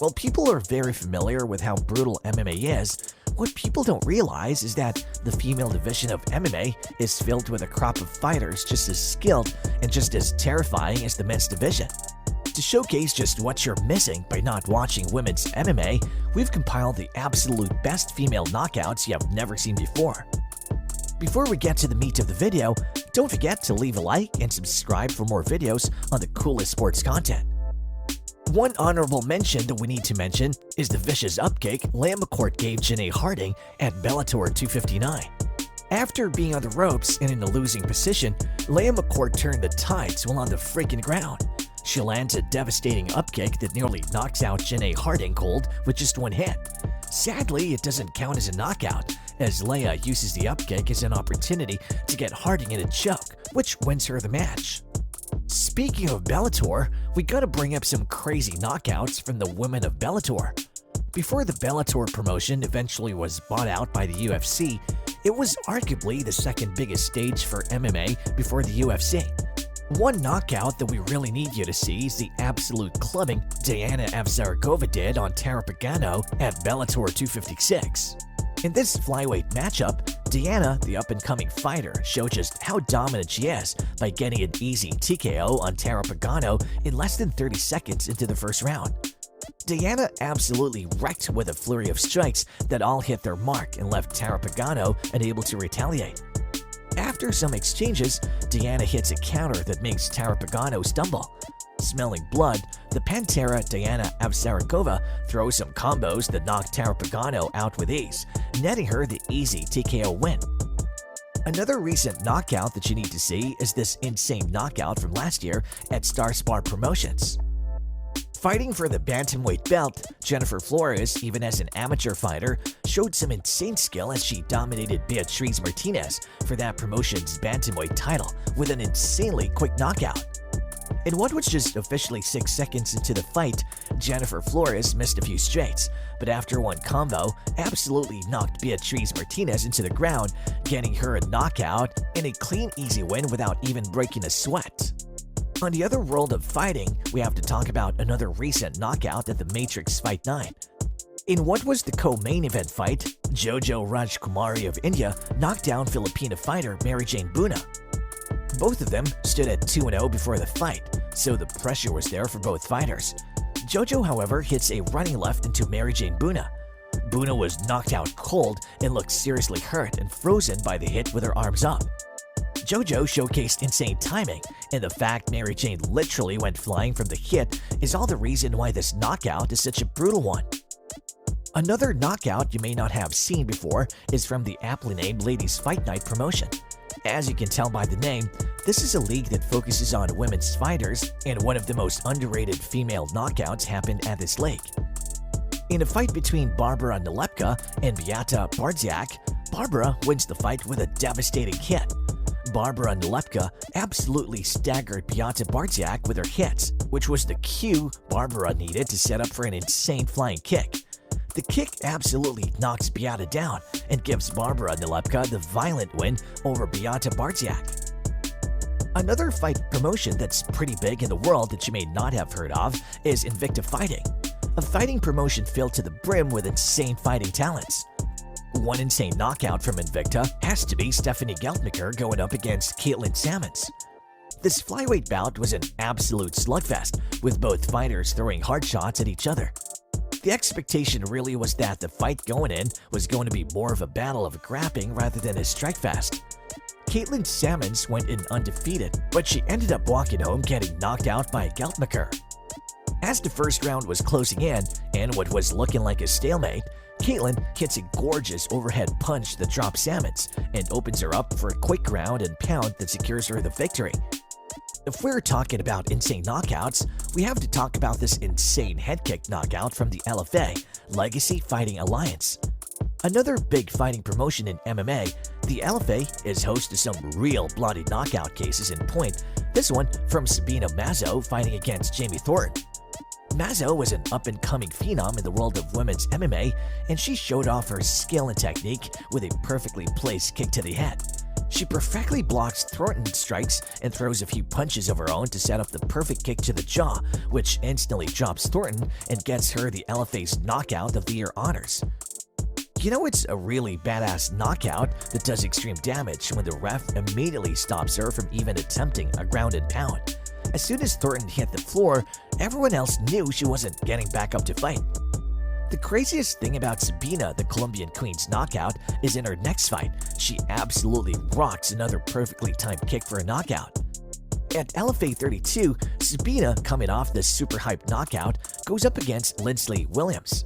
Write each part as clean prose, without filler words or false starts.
While people are very familiar with how brutal MMA is, what people don't realize is that the female division of MMA is filled with a crop of fighters just as skilled and just as terrifying as the men's division. To showcase just what you're missing by not watching women's MMA, we've compiled the absolute best female knockouts you have never seen before. Before we get to the meat of the video, don't forget to leave a like and subscribe for more videos on the coolest sports content. One honorable mention that we need to mention is the vicious upkick Leah McCourt gave Janae Harding at Bellator 259. After being on the ropes and in a losing position, Leah McCourt turned the tides while on the freaking ground. She lands a devastating upkick that nearly knocks out Janae Harding cold with just one hit. Sadly, it doesn't count as a knockout, as Leah uses the upkick as an opportunity to get Harding in a choke, which wins her the match. Speaking of Bellator, we gotta bring up some crazy knockouts from the women of Bellator. Before the Bellator promotion eventually was bought out by the UFC, it was arguably the second biggest stage for MMA before the UFC. One knockout that we really need you to see is the absolute clubbing Diana Absarakova did on Tara Pagano at Bellator 256. In this flyweight matchup, Diana, the up-and-coming fighter, showed just how dominant she is by getting an easy TKO on Tara Pagano in less than 30 seconds into the first round. Diana absolutely wrecked with a flurry of strikes that all hit their mark and left Tara Pagano unable to retaliate. After some exchanges, Diana hits a counter that makes Tara Pagano stumble. Smelling blood, the Pantera Diana Absarakova throws some combos that knock Tara Pagano out with ease, netting her the easy TKO win. Another recent knockout that you need to see is this insane knockout from last year at Starspar Promotions. Fighting for the bantamweight belt, Jennifer Flores, even as an amateur fighter, showed some insane skill as she dominated Beatriz Martinez for that promotion's bantamweight title with an insanely quick knockout. In what was just officially 6 seconds into the fight, Jennifer Flores missed a few straights, but after one combo, absolutely knocked Beatriz Martinez into the ground, getting her a knockout and a clean, easy win without even breaking a sweat. On the other world of fighting, we have to talk about another recent knockout at the Matrix Fight 9. In what was the co-main event fight, JoJo Rajkumari of India knocked down Filipina fighter Mary Jane Buna. Both of them stood at 2-0 before the fight, so the pressure was there for both fighters. JoJo, however, hits a running left into Mary Jane Buna. Buna was knocked out cold and looked seriously hurt and frozen by the hit with her arms up. JoJo showcased insane timing, and the fact Mary Jane literally went flying from the hit is all the reason why this knockout is such a brutal one. Another knockout you may not have seen before is from the aptly named Ladies Fight Night promotion. As you can tell by the name, this is a league that focuses on women's fighters, and one of the most underrated female knockouts happened at this league. In a fight between Barbara Nalepka and Beata Bardziak, Barbara wins the fight with a devastating hit. Barbara Nalepka absolutely staggered Beata Bardziak with her hits, which was the cue Barbara needed to set up for an insane flying kick. The kick absolutely knocks Beata down and gives Barbara Nalepka the violent win over Beata Bardziak. Another fight promotion that's pretty big in the world that you may not have heard of is Invicta Fighting, a fighting promotion filled to the brim with insane fighting talents. One insane knockout from Invicta has to be Stephanie Geltner going up against Caitlin Sammons. This flyweight bout was an absolute slugfest, with both fighters throwing hard shots at each other. The expectation really was that the fight going in was going to be more of a battle of grappling rather than a strikefest. Caitlin Sammons went in undefeated, but she ended up walking home getting knocked out by Geltner. As the first round was closing in, and what was looking like a stalemate, Caitlin hits a gorgeous overhead punch that drops Sammons and opens her up for a quick ground and pound that secures her the victory. If we're talking about insane knockouts, we have to talk about this insane head kick knockout from the LFA, Legacy Fighting Alliance. Another big fighting promotion in MMA, the LFA is host to some real bloody knockout cases in point, this one from Sabina Mazzo fighting against Jamie Thornton. Mazzo was an up-and-coming phenom in the world of women's MMA, and she showed off her skill and technique with a perfectly placed kick to the head. She perfectly blocks Thornton's strikes and throws a few punches of her own to set up the perfect kick to the jaw, which instantly drops Thornton and gets her the LFA's knockout of the year honors. You know, it's a really badass knockout that does extreme damage when the ref immediately stops her from even attempting a ground and pound. As soon as Thornton hit the floor, everyone else knew she wasn't getting back up to fight. The craziest thing about Sabina, the Colombian Queen's knockout, is in her next fight. She absolutely rocks another perfectly timed kick for a knockout. At LFA 32, Sabina, coming off this super hyped knockout, goes up against Lindsay Williams.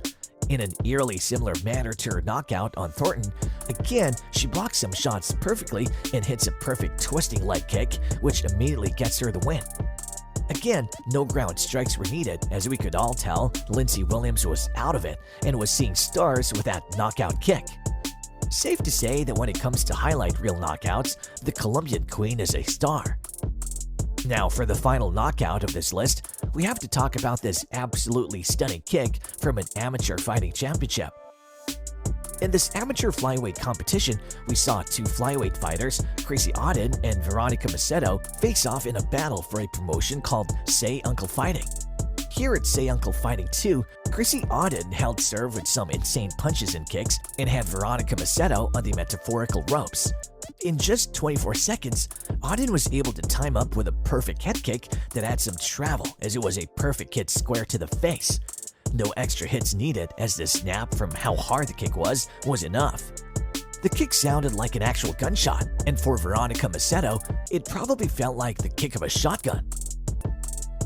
In an eerily similar manner to her knockout on Thornton, again, she blocks some shots perfectly and hits a perfect twisting leg kick, which immediately gets her the win. Again, no ground strikes were needed, as we could all tell Lindsay Williams was out of it and was seeing stars with that knockout kick. Safe to say that when it comes to highlight reel knockouts, the Colombian Queen is a star. Now, for the final knockout of this list, we have to talk about this absolutely stunning kick from an amateur fighting championship. In this amateur flyweight competition, we saw two flyweight fighters, Gracie Auden and Veronica Macedo, face off in a battle for a promotion called Say Uncle Fighting. Here at Say Uncle Fighting 2, Gracie Auden held serve with some insane punches and kicks and had Veronica Macedo on the metaphorical ropes. In just 24 seconds, Auden was able to time up with a perfect head kick that had some travel, as it was a perfect hit square to the face. No extra hits needed, as the snap from how hard the kick was enough. The kick sounded like an actual gunshot, and for Veronica Macedo, it probably felt like the kick of a shotgun.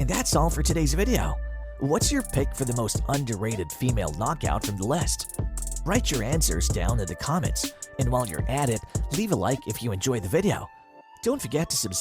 And that's all for today's video. What's your pick for the most underrated female knockout from the list? Write your answers down in the comments, and while you're at it, leave a like if you enjoyed the video. Don't forget to subscribe